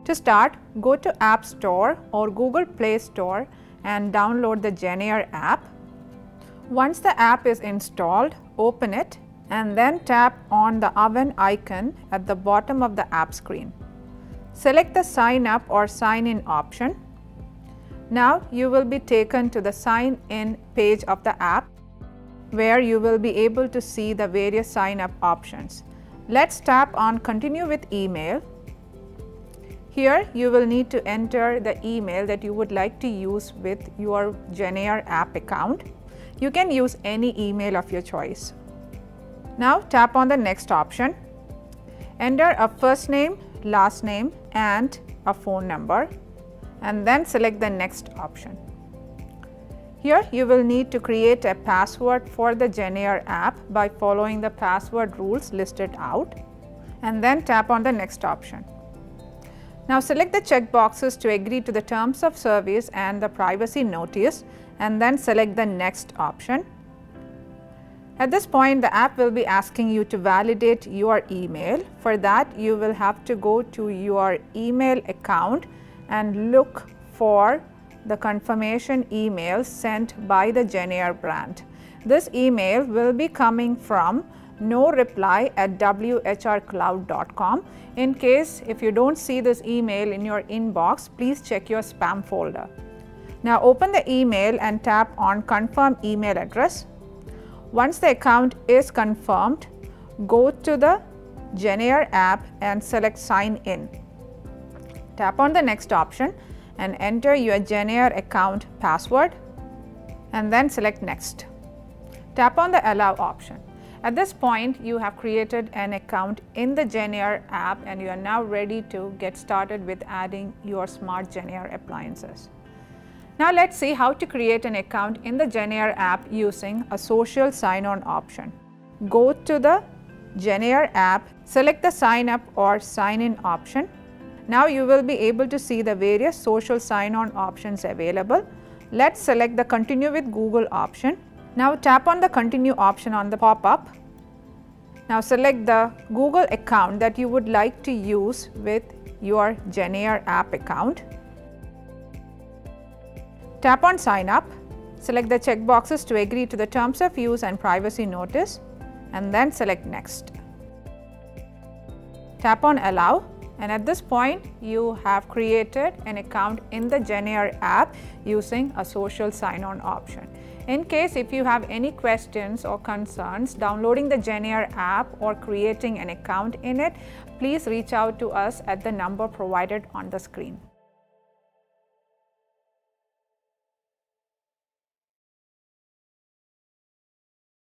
To start, go to App Store or Google Play Store and download the JennAir app. Once the app is installed, open it and then tap on the oven icon at the bottom of the app screen. Select the Sign Up or Sign In option. Now you will be taken to the Sign In page of the app, where you will be able to see the various sign up options. Let's tap on Continue with Email. Here you will need to enter the email that you would like to use with your JennAir app account. You can use any email of your choice. Now tap on the next option. Enter a first name, last name and a phone number, and then select the next option. Here you will need to create a password for the JennAir app by following the password rules listed out, and then tap on the next option. Now select the check boxes to agree to the terms of service and the privacy notice, and then select the next option. At this point, the app will be asking you to validate your email. For that, you will have to go to your email account and look for the confirmation email sent by the JennAir brand. This email will be coming from noreply@whrcloud.com. In case if you don't see this email in your inbox, please check your spam folder. Now open the email and tap on Confirm Email Address. Once the account is confirmed, go to the JennAir app and select Sign In. Tap on the next option and enter your JennAir account password, and then select Next. Tap on the Allow option. At this point, you have created an account in the JennAir app and you are now ready to get started with adding your smart JennAir appliances. Now let's see how to create an account in the JennAir app using a social sign-on option. Go to the JennAir app, select the Sign Up or Sign In option. Now you will be able to see the various social sign-on options available. Let's select the Continue with Google option. Now tap on the Continue option on the pop-up. Now select the Google account that you would like to use with your JennAir app account. Tap on Sign Up. Select the checkboxes to agree to the terms of use and privacy notice, and then select Next. Tap on Allow, and at this point you have created an account in the JennAir app using a social sign-on option. In case if you have any questions or concerns downloading the JennAir app or creating an account in it, please reach out to us at the number provided on the screen.